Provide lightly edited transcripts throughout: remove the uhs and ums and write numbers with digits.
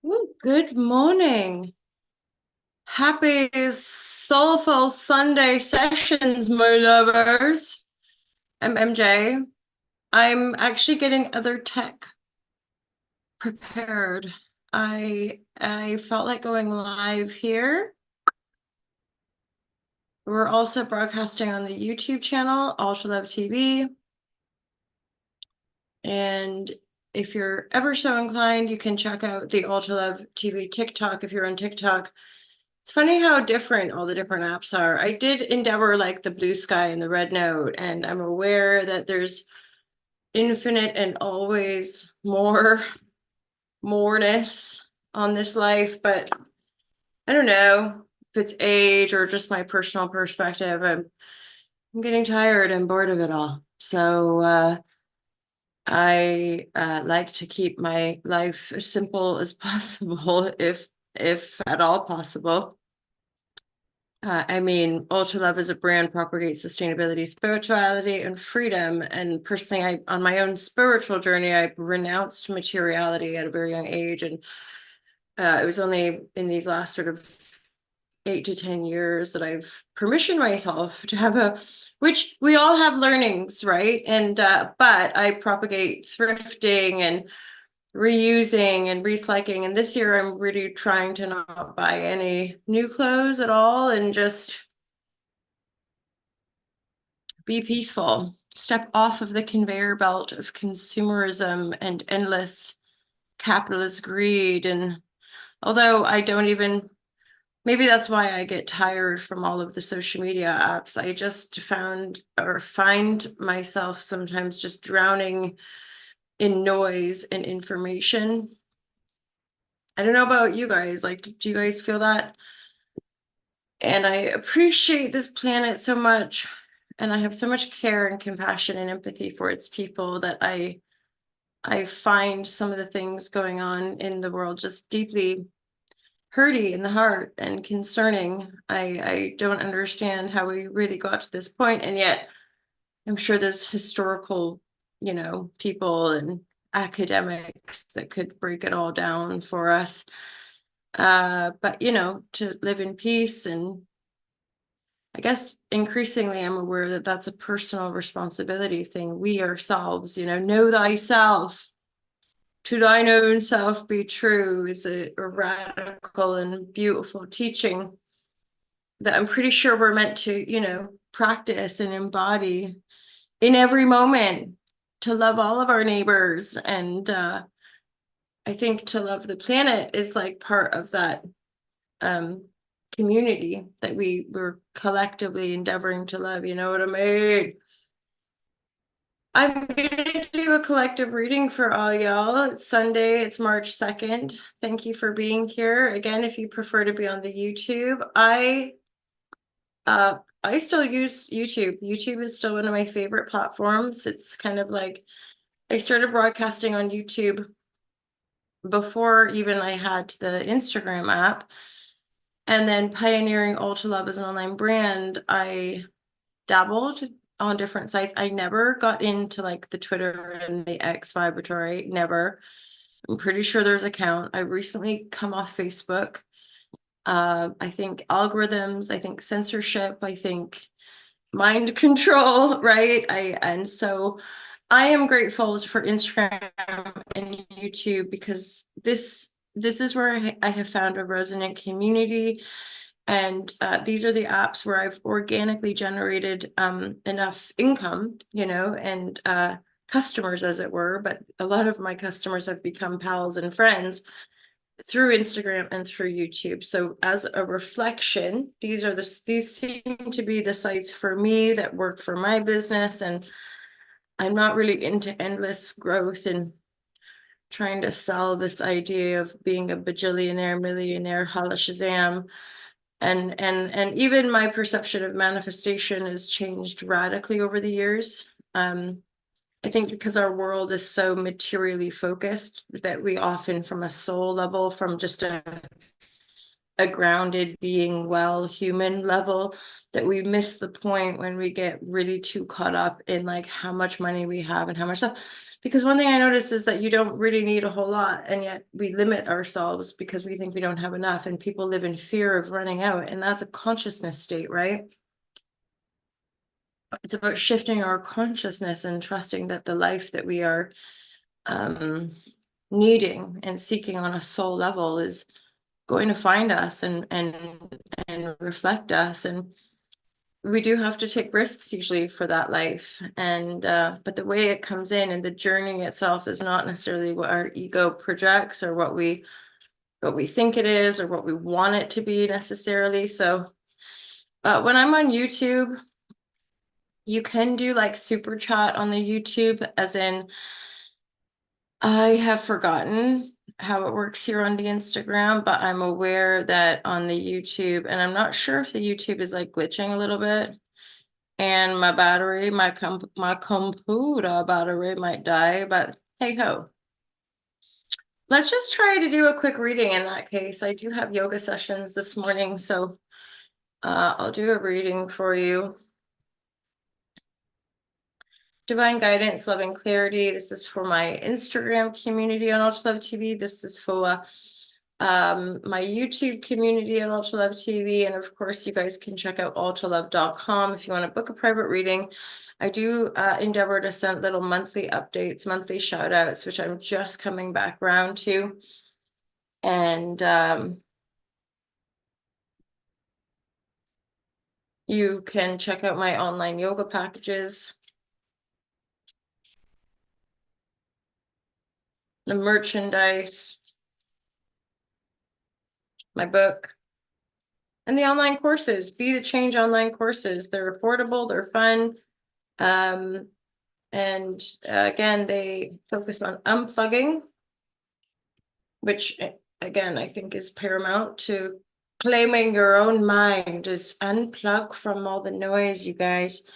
Ooh, good morning. Happy soulful Sunday sessions, my lovers. I'm MJ. I'm actually getting other tech prepared. I felt like going live here. We're also broadcasting on the YouTube channel, Ultra Love TV. And if you're ever so inclined, you can check out the Ultra Love TV TikTok if you're on TikTok. It's funny how different all the different apps are. I did endeavor like the Blue Sky and the Red Note, and I'm aware that there's infinite and always moreness on this life, but I don't know if it's age or just my personal perspective. I'm getting tired and bored of it all. So I like to keep my life as simple as possible, if at all possible. I mean, Ultra Love as a brand propagates sustainability, spirituality, and freedom. And personally, on my own spiritual journey, I renounced materiality at a very young age. And it was only in these last sort of 8 to 10 years that I've permissioned myself to have which we all have learnings, right? And, but I propagate thrifting and reusing and recycling. And this year, I'm really trying to not buy any new clothes at all and just be peaceful, step off of the conveyor belt of consumerism and endless capitalist greed. And although I don't even, maybe that's why I get tired from all of the social media apps, I just found or find myself sometimes just drowning in noise and information. I don't know about you guys. Like, do you guys feel that? And I appreciate this planet so much. And I have so much care and compassion and empathy for its people that I find some of the things going on in the world just deeply hurty in the heart and concerning. I don't understand how we really got to this point, and yet I'm sure there's historical, people and academics that could break it all down for us. But to live in peace, and I guess increasingly I'm aware that that's a personal responsibility thing. We ourselves, know thyself, to thine own self be true is a radical and beautiful teaching that I'm pretty sure we're meant to, practice and embody in every moment, to love all of our neighbors. And I think to love the planet is like part of that um, community that we're collectively endeavoring to love. You know what I mean? I'm gonna do a collective reading for all y'all. It's Sunday, it's March 2nd. Thank you for being here. Again, if you prefer to be on the YouTube, I still use YouTube. YouTube is still one of my favorite platforms. It's kind of like I started broadcasting on YouTube before even I had the Instagram app. And then pioneering Ultra Love as an online brand, I dabbled on different sites. I never got into like the Twitter and the X vibratory, never. I'm pretty sure there's a count. I recently come off Facebook. I think algorithms, I think censorship, I think mind control, right? And so I am grateful for Instagram and YouTube because this is where I have found a resonant community. And these are the apps where I've organically generated enough income, and customers, as it were. But a lot of my customers have become pals and friends through Instagram and through YouTube. So as a reflection, these seem to be the sites for me that work for my business. And I'm not really into endless growth and trying to sell this idea of being a bajillionaire, millionaire, holla shazam. And even my perception of manifestation has changed radically over the years. I think because our world is so materially focused that we often, from a soul level, from just a a grounded being, well human level, that we miss the point when we get really too caught up in like how much money we have and how much stuff. Because one thing I noticed is that you don't really need a whole lot, and yet we limit ourselves because we think we don't have enough, and people live in fear of running out, and that's a consciousness state, right? It's about shifting our consciousness and trusting that the life that we are um needing and seeking on a soul level is going to find us and reflect us. And we do have to take risks usually for that life, and but the way it comes in and the journey itself is not necessarily what our ego projects or what we think it is or what we want it to be necessarily. So when I'm on YouTube, you can do like super chat on the YouTube, as in, I have forgotten how it works here on the Instagram, but I'm aware that on the YouTube, and I'm not sure if the YouTube is like glitching a little bit, and my battery, my computer battery might die, but hey ho. Let's just try to do a quick reading in that case. I do have yoga sessions this morning, so I'll do a reading for you. Divine guidance, love, and clarity. This is for my Instagram community on Ultra Love TV. This is for my YouTube community on Ultra Love TV. And of course, you guys can check out ultralove.com if you want to book a private reading. I do endeavor to send little monthly updates, monthly shout outs, which I'm just coming back around to. And you can check out my online yoga packages, the merchandise, my book, and the online courses. Be the Change online courses. They're affordable, they're fun. And again, they focus on unplugging, which again, I think is paramount to claiming your own mind. Just unplug from all the noise, you guys.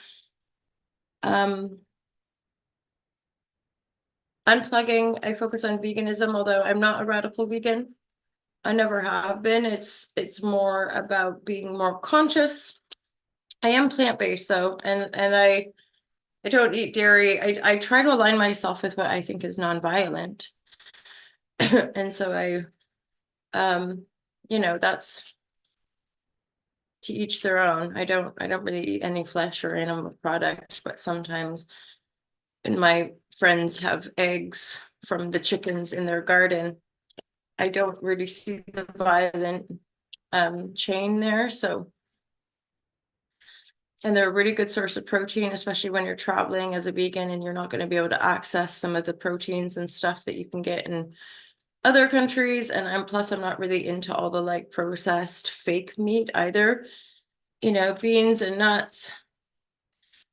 Unplugging, I focus on veganism, although I'm not a radical vegan. I never have been. It's more about being more conscious. I am plant-based though, and I don't eat dairy. I try to align myself with what I think is nonviolent. And so that's to each their own. I don't really eat any flesh or animal product, but sometimes, and my friends have eggs from the chickens in their garden, I don't really see the violent chain there. So, and they're a really good source of protein, especially when you're traveling as a vegan and you're not going to be able to access some of the proteins and stuff that you can get in other countries. And I'm not really into all the like processed fake meat either. Beans and nuts,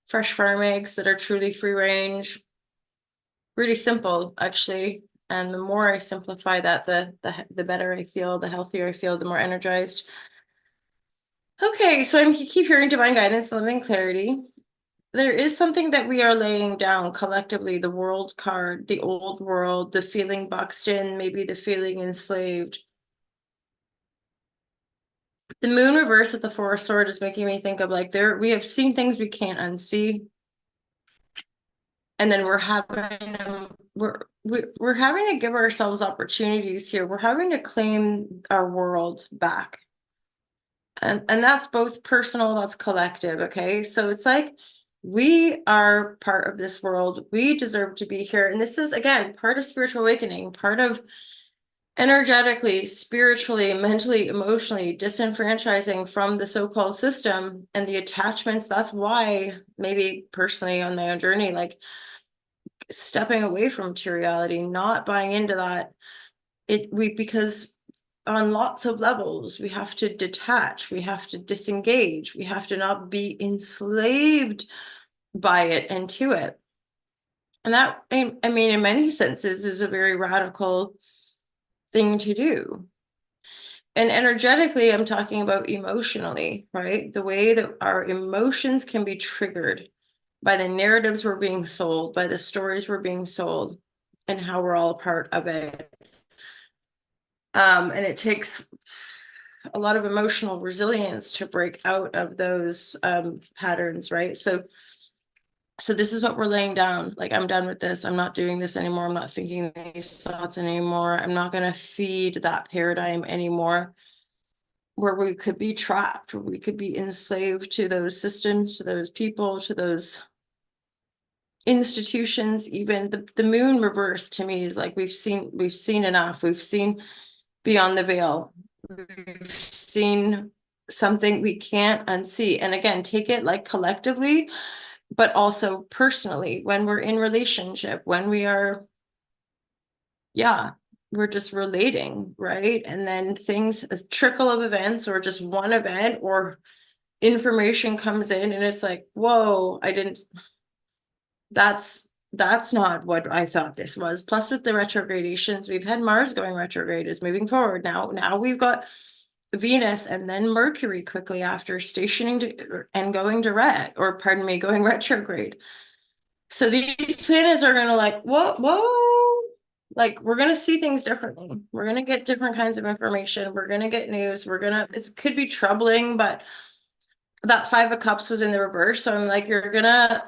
fresh farm eggs that are truly free range, really simple actually. And the more I simplify that, the better I feel, the healthier I feel, the more energized. Okay, so I keep hearing divine guidance, love, and clarity. There is something that we are laying down collectively, the world card, the old world, the feeling boxed in, maybe the feeling enslaved. The moon reverse with the Four of Swords is making me think of like we have seen things we can't unsee. And then we're having to give ourselves opportunities here. We're having to claim our world back. And that's both personal, that's collective, okay? So it's like we are part of this world. We deserve to be here. And this is, again, part of spiritual awakening, part of energetically, spiritually, mentally, emotionally disenfranchising from the so-called system and the attachments. That's why maybe personally on my own journey, like stepping away from materiality, not buying into that, because on lots of levels we have to detach, we have to disengage, we have to not be enslaved by it and to it. And that, I mean, in many senses is a very radical thing to do. And energetically, I'm talking about emotionally, right? The way that our emotions can be triggered by the narratives we're being sold, by the stories we're being sold, and how we're all a part of it. And it takes a lot of emotional resilience to break out of those patterns, right? So this is what we're laying down. Like, I'm done with this. I'm not doing this anymore. I'm not thinking these thoughts anymore. I'm not going to feed that paradigm anymore, where we could be trapped, where we could be enslaved to those systems, to those people, to those institutions. Even the moon reverse to me is like, we've seen enough. We've seen beyond the veil. We've seen something we can't unsee. And again, take it like collectively, but also personally, when we're in relationship, when we are, we're just relating, right? And then things, a trickle of events, or just one event or information comes in, and it's like, whoa, that's not what I thought this was. Plus, with the retrogradations, we've had Mars going retrograde, is moving forward now we've got Venus and then Mercury quickly after stationing and going direct, or pardon me, going retrograde. So these planets are going to like, whoa, like, we're going to see things differently. We're going to get different kinds of information. We're going to get news. It could be troubling, but that 5 of Cups was in the reverse. So I'm like, you're gonna,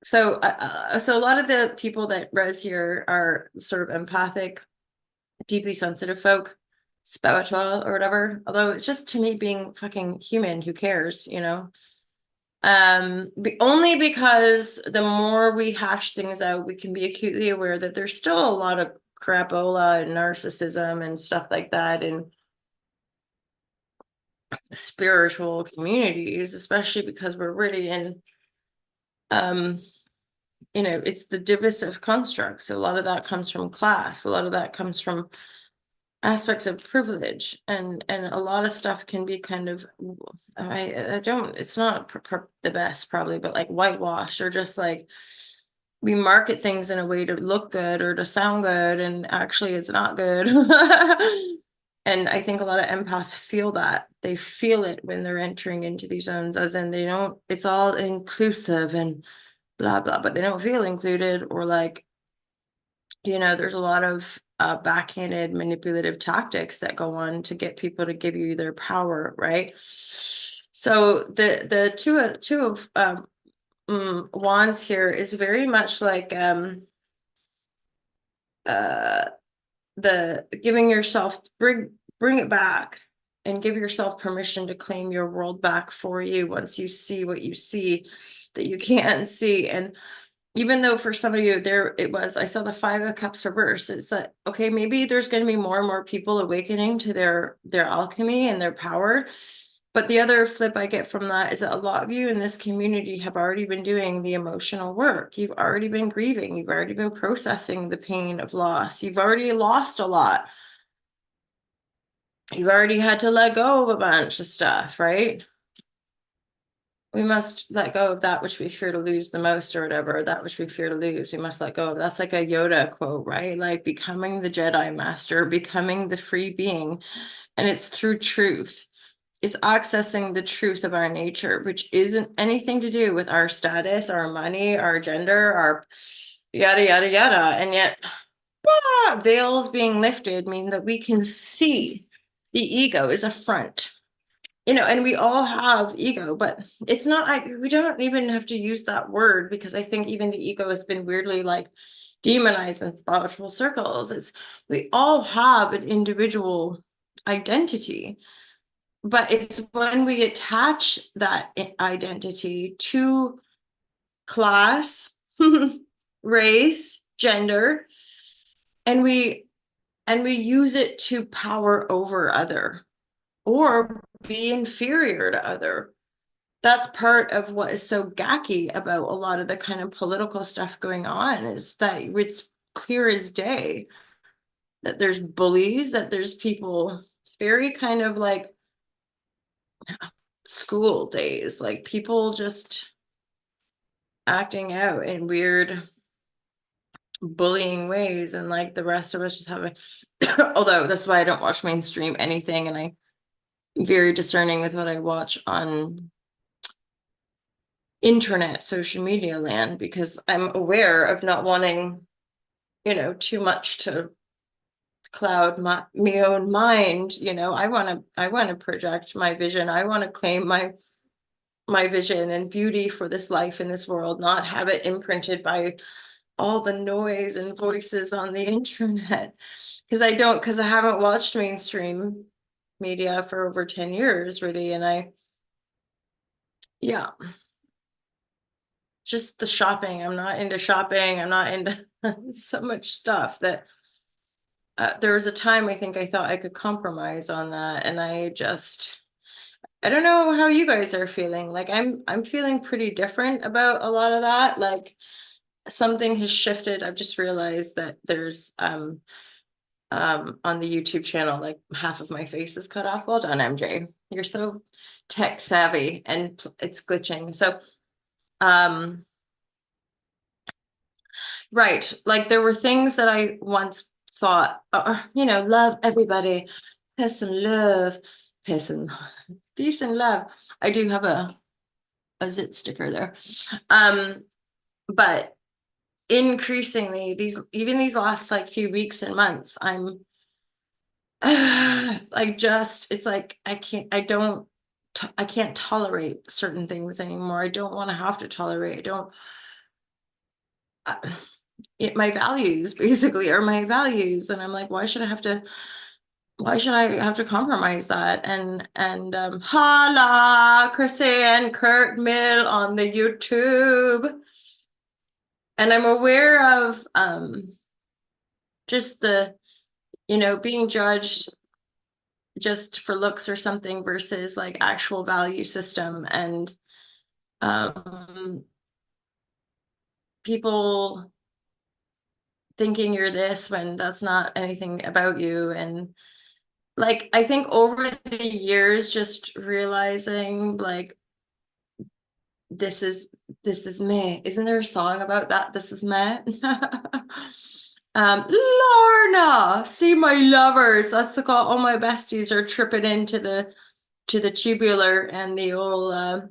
so a lot of the people that res here are sort of empathic, deeply sensitive folk, spiritual or whatever. Although it's just, to me, being fucking human, who cares, you know? Only because the more we hash things out, we can be acutely aware that there's still a lot of crapola and narcissism and stuff like that in spiritual communities, especially because we're really in, it's the divisive constructs. A lot of that comes from class. A lot of that comes from aspects of privilege, and a lot of stuff can be kind of, I don't, it's not the best probably, but like whitewashed, or just like, we market things in a way to look good or to sound good, and actually it's not good. And I think a lot of empaths feel that. They feel it when they're entering into these zones, as in they don't, it's all inclusive and blah blah, but they don't feel included, or like, there's a lot of backhanded manipulative tactics that go on to get people to give you their power, right? So the two of wands here is very much like the giving yourself, bring it back, and give yourself permission to claim your world back for you once you see what you see that you can't see. And even though for some of you I saw the 5 of Cups reverse, it's that, okay, maybe there's going to be more and more people awakening to their alchemy and their power. But the other flip I get from that is that a lot of you in this community have already been doing the emotional work. You've already been grieving. You've already been processing the pain of loss. You've already lost a lot. You've already had to let go of a bunch of stuff, right? We must let go of that which we fear to lose the most, or whatever, that which we fear to lose, we must let go of. That's like a Yoda quote, right? Like becoming the Jedi Master, becoming the free being. And it's through truth. It's accessing the truth of our nature, which isn't anything to do with our status, our money, our gender, our yada, yada, yada. And yet, veils being lifted mean that we can see the ego is a front. And we all have ego, but it's not, we don't even have to use that word, because I think even the ego has been weirdly like demonized in spiritual circles. We all have an individual identity, but it's when we attach that identity to class, race, gender, and we use it to power over other, or be inferior to other. That's part of what is so gacky about a lot of the kind of political stuff going on, is that it's clear as day that there's bullies, that there's people very kind of like school days, like people just acting out in weird bullying ways, and like the rest of us just have although that's why I don't watch mainstream anything, and I'm very discerning with what I watch on internet, social media land, because I'm aware of not wanting too much to cloud my own mind. I want to project my vision. I want to claim my vision and beauty for this life in this world, not have it imprinted by all the noise and voices on the internet. Because I haven't watched mainstream media for over 10 years, really. And yeah, just the shopping. I'm not into shopping. I'm not into so much stuff that there was a time I think I thought I could compromise on that. And I don't know how you guys are feeling. Like I'm feeling pretty different about a lot of that. Like something has shifted. I've just realized that there's on the YouTube channel, like half of my face is cut off. Well done, MJ. You're so tech savvy and it's glitching. So right. Like there were things that I once thought, love everybody, peace and love, peace and peace and love. I do have a zit sticker there. But increasingly these last like few weeks and months, I'm it's like I can't tolerate certain things anymore. I don't want to have to tolerate. I don't my values basically are my values, and I'm like, why should I have to compromise that? And holla Chrissy and Kurt Mill on the YouTube. And I'm aware of just the being judged just for looks or something versus like actual value system, and people thinking you're this when that's not anything about you. And like I think over the years just realizing like this is me. Isn't there a song about that? This is me. Lorna, see my lovers. That's the call. All my besties are tripping into the tubular and the old on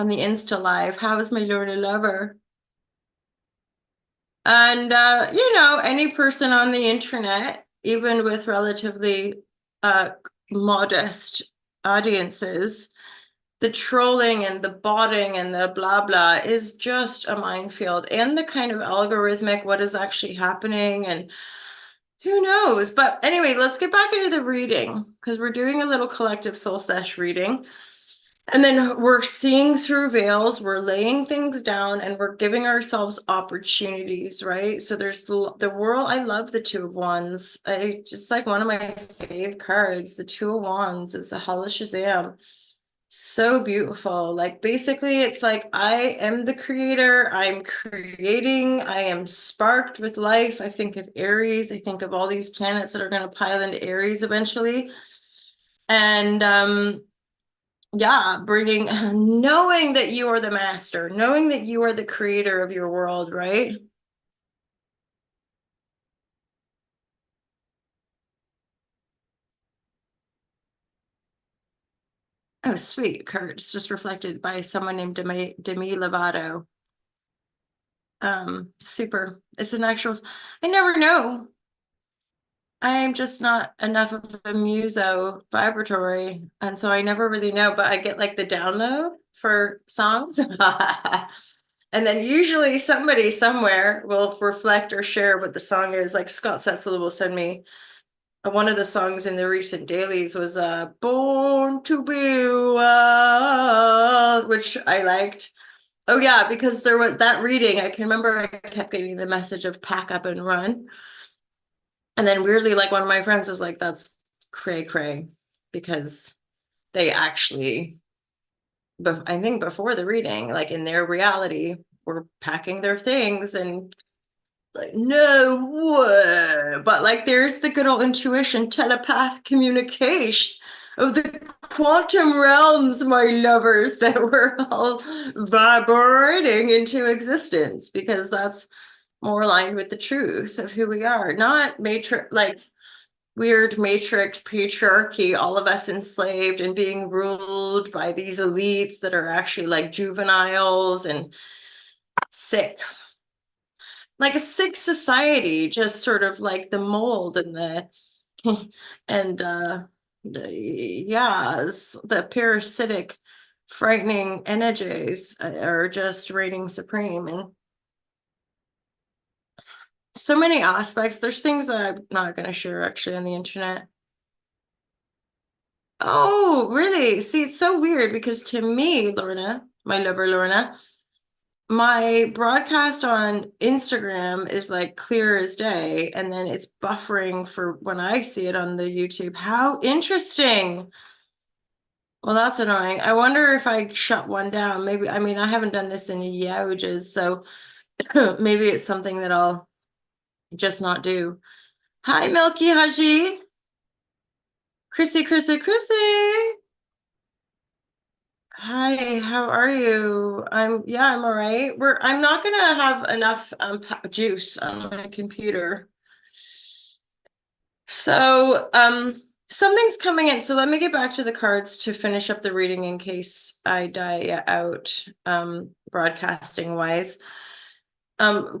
the Insta live. How is my Lorna lover? And any person on the internet, even with relatively modest audiences, the trolling and the botting and the blah blah is just a minefield. And the kind of algorithmic what is actually happening, and who knows. But anyway, let's get back into the reading, because we're doing a little collective soul sesh reading. And then we're seeing through veils, we're laying things down, and we're giving ourselves opportunities, right? So there's the world. I love the Two of Wands. I just like one of my favorite cards. The Two of Wands is a Hala Shazam. So beautiful. Like basically it's like I am the creator. I'm creating. I am sparked with life. I think of Aries. I think of all these planets that are going to pile into Aries eventually. And yeah, bringing knowing that you are the master, knowing that you are the creator of your world, right? Oh, sweet, Kurt. It's just reflected by someone named Demi Lovato. Super. It's an actual, I never know. I'm just not enough of a muso vibratory, and so I never really know, but I get like the download for songs. And then usually somebody somewhere will reflect or share what the song is. Like Scott Setzel will send me one of the songs in the recent dailies was Born to Be Wild, which I liked. Oh yeah, because there was that reading, I can remember I kept getting the message of pack up and run. And then weirdly, like one of my friends was like, that's cray cray, because they actually, but I think before the reading, like in their reality, were packing their things, and like, no way. But like there's the good old intuition, telepath communication of the quantum realms, my lovers, that we're all vibrating into existence, because that's more aligned with the truth of who we are, not matrix, like weird matrix patriarchy, all of us enslaved and being ruled by these elites that are actually like juveniles and sick. like a sick society, just sort of like the mold and the and yeah, the parasitic, frightening energies are just reigning supreme, and so many aspects. There's things that I'm not going to share actually on the internet. Oh, really? See, it's so weird because to me, Lorna, my lover Lorna, my broadcast on Instagram is like clear as day, and then it's buffering for when I see it on the YouTube. How interesting. Well, that's annoying. I wonder if I shut one down. Maybe, I mean, I haven't done this in ages, so maybe it's something that I'll just not do. Hi, Milky Haji. Chrissy, Chrissy, Chrissy. Hi, how are you? Yeah, I'm all right. I'm not gonna have enough juice on my computer. So, something's coming in. So let me get back to the cards to finish up the reading in case I die out, broadcasting wise.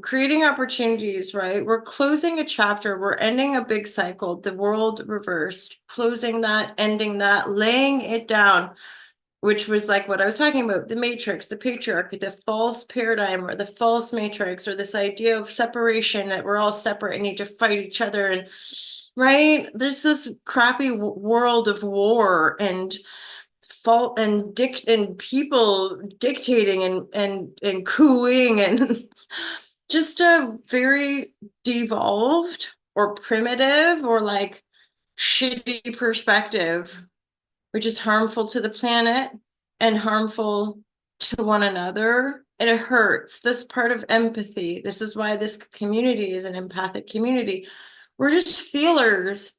Creating opportunities, right? We're closing a chapter, we're ending a big cycle, the world reversed, closing that, ending that, laying it down, which was like what I was talking about, the matrix, the patriarchy, the false paradigm or the false matrix, or this idea of separation, that we're all separate and need to fight each other. And right, there's this crappy world of war and fault and people dictating and cooing and just a very devolved or primitive or like shitty perspective, which is harmful to the planet and harmful to one another. And it hurts. This part of empathy. This is why this community is an empathic community. We're just feelers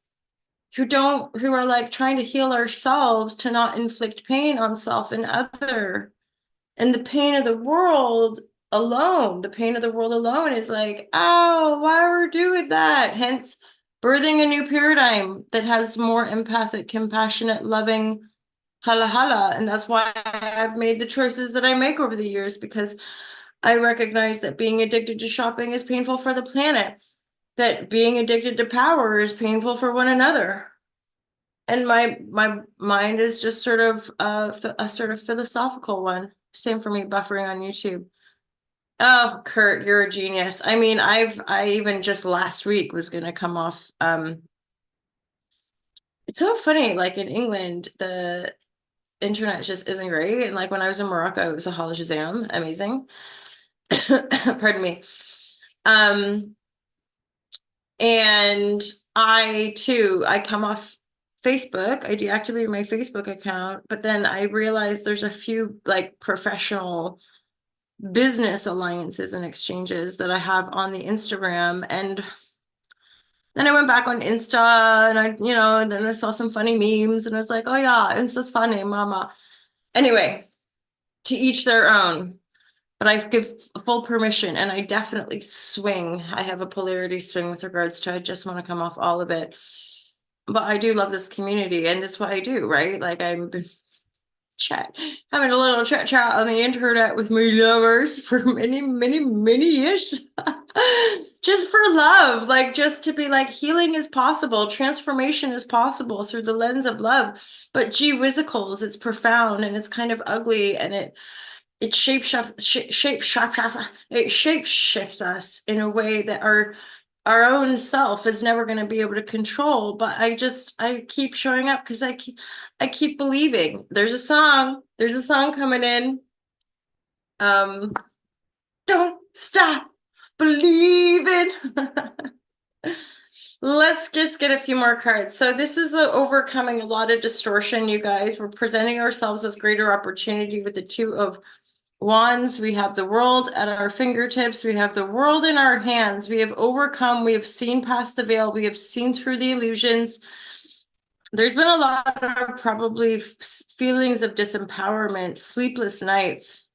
who are like trying to heal ourselves to not inflict pain on self and other. And the pain of the world alone is like, oh, why we're doing that? Hence, birthing a new paradigm that has more empathic, compassionate, loving hala hala. And that's why I've made the choices that I make over the years, because I recognize that being addicted to shopping is painful for the planet, that being addicted to power is painful for one another. And my mind is just sort of a sort of philosophical one. Same for me buffering on YouTube. Oh, Kurt, you're a genius. I mean, I even just last week was gonna come off. It's so funny, like in England, the internet just isn't great. And like when I was in Morocco, it was a Hal Shazam, amazing. Pardon me. Um, and I come off Facebook. I deactivated my Facebook account, but then I realized there's a few like professional business alliances and exchanges that I have on the Instagram. And then I went back on Insta and and then I saw some funny memes and I was like, oh yeah, Insta's funny, mama. Anyway, to each their own. But I give full permission, and I definitely swing. I have a polarity swing with regards to I just want to come off all of it. But I do love this community, and it's what I do, right? Like I'm having a little chat on the internet with my lovers for many, many, many years. Just for love, like just to be like healing is possible, transformation is possible through the lens of love. But gee whizzicles, it's profound and it's kind of ugly, and it shape shifts us in a way that our own self is never going to be able to control. But I keep showing up because I keep believing. There's a song coming in. Don't stop believing. Let's just get a few more cards. So this is overcoming a lot of distortion, you guys. We're presenting ourselves with greater opportunity with the Two of Wands. We have the world at our fingertips. We have the world in our hands. We have overcome. We have seen past the veil. We have seen through the illusions. There's been a lot of probably feelings of disempowerment, sleepless nights,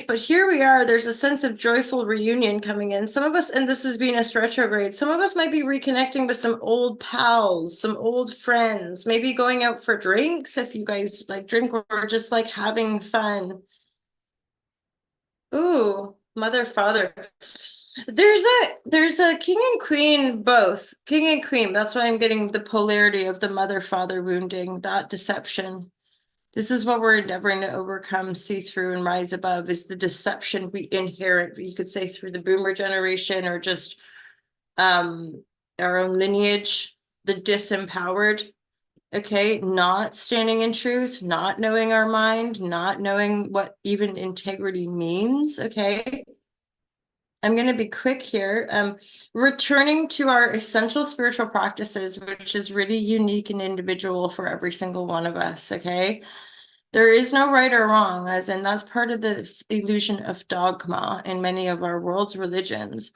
but here we are. There's a sense of joyful reunion coming in. Some of us, and this is Venus retrograde, some of us might be reconnecting with some old pals, some old friends, maybe going out for drinks if you guys like drink, or just like having fun. Ooh, Mother, father. There's a king and queen, both king and queen. That's why I'm getting the polarity of the mother, father wounding, that deception. This is what we're endeavoring to overcome, see through, and rise above, is the deception we inherit, you could say, through the boomer generation, or just our own lineage, the disempowered. Okay, not standing in truth, not knowing our mind, not knowing what even integrity means. Okay, I'm going to be quick here. Returning to our essential spiritual practices, which is really unique and individual for every single one of us. Okay, there is no right or wrong, as in that's part of the illusion of dogma in many of our world's religions,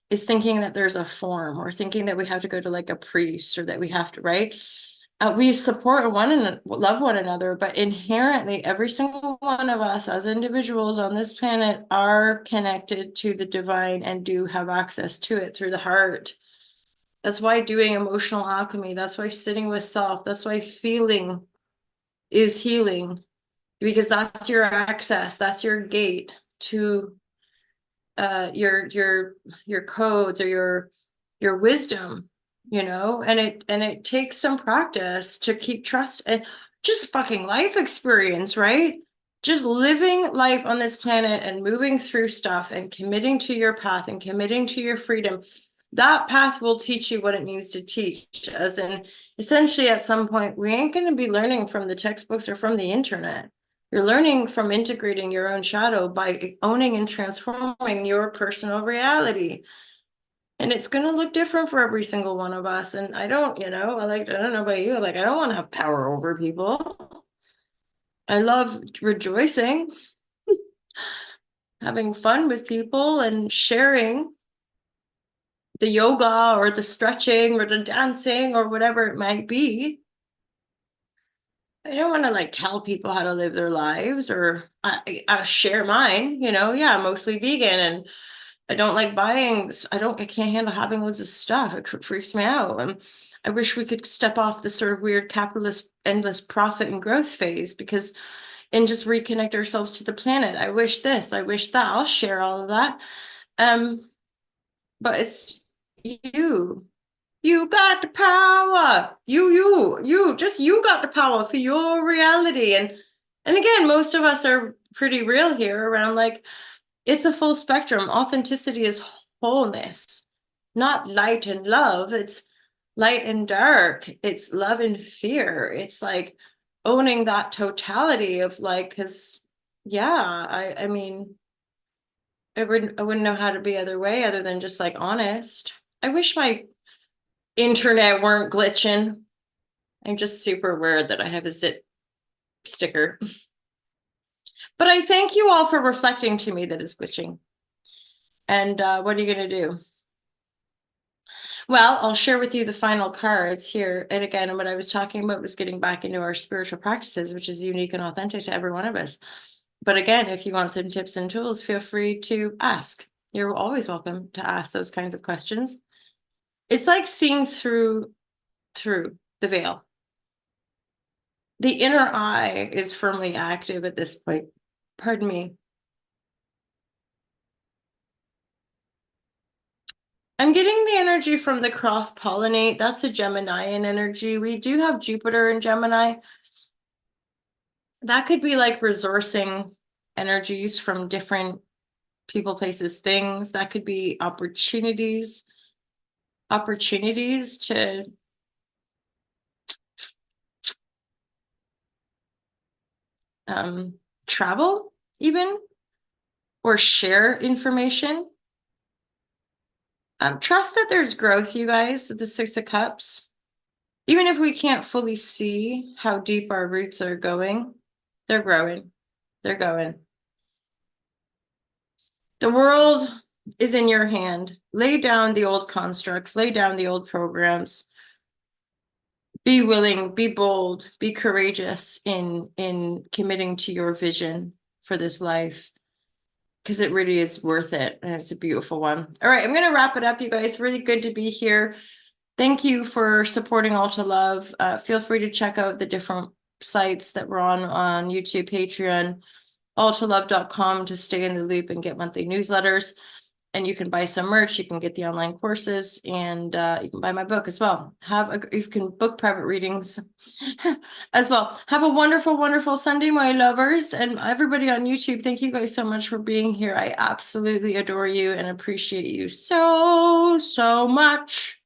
is thinking that there's a form, or thinking that we have to go to like a priest, or that we have to, right? We support one and love one another, but inherently every single one of us as individuals on this planet are connected to the divine and do have access to it through the heart. That's why doing emotional alchemy, that's why sitting with self, that's why feeling is healing, because that's your access, that's your gate to your codes, or your wisdom, and it takes some practice to keep trust, and just fucking life experience, right? Just living life on this planet and moving through stuff and committing to your path and committing to your freedom. That path will teach you what it needs to teach, as in, essentially, at some point we ain't going to be learning from the textbooks or from the internet. You're learning from integrating your own shadow by owning and transforming your personal reality. And it's going to look different for every single one of us. And I don't know about you, like, I don't want to have power over people. I love rejoicing, having fun with people, and sharing the yoga or the stretching or the dancing or whatever it might be. I don't want to like tell people how to live their lives, or I share mine, yeah, I'm mostly vegan, and I don't like buying, I can't handle having loads of stuff. It freaks me out. And I wish we could step off the sort of weird capitalist endless profit and growth phase, and just reconnect ourselves to the planet. I wish this, I wish that. I'll share all of that. But it's you. You got the power. You got the power for your reality. And again, most of us are pretty real here around, like, it's a full spectrum. Authenticity is wholeness, not light and love. It's light and dark. It's love and fear. It's like owning that totality of, like, because yeah, I mean, I wouldn't know how to be other way other than just like honest. I wish my internet weren't glitching. I'm just super aware that I have a zip sticker. But I thank you all for reflecting to me that it's glitching. And what are you going to do? Well, I'll share with you the final cards here. And again, what I was talking about was getting back into our spiritual practices, which is unique and authentic to every one of us. But again, if you want some tips and tools, feel free to ask. You're always welcome to ask those kinds of questions. It's like seeing through the veil. The inner eye is firmly active at this point. Pardon me. I'm getting the energy from the cross-pollinate. That's a Geminian energy. We do have Jupiter in Gemini. That could be like resourcing energies from different people, places, things. That could be opportunities to travel even, or share information. Trust that there's growth, you guys, the Six of Cups. Even if we can't fully see how deep our roots are going, they're growing. They're going. The world is in your hand. Lay down the old constructs, lay down the old programs. Be willing, be bold, be courageous in committing to your vision for this life, because it really is worth it, and it's a beautiful one. All right, I'm going to wrap it up, you guys. Really good to be here. Thank you for supporting All to Love. Feel free to check out the different sites that we're on YouTube, Patreon. alltolove.com to stay in the loop and get monthly newsletters. And you can buy some merch, you can get the online courses, and you can buy my book as well. You can book private readings as well. Have a wonderful, wonderful Sunday, my lovers, and everybody on YouTube. Thank you guys so much for being here. I absolutely adore you and appreciate you so, so much.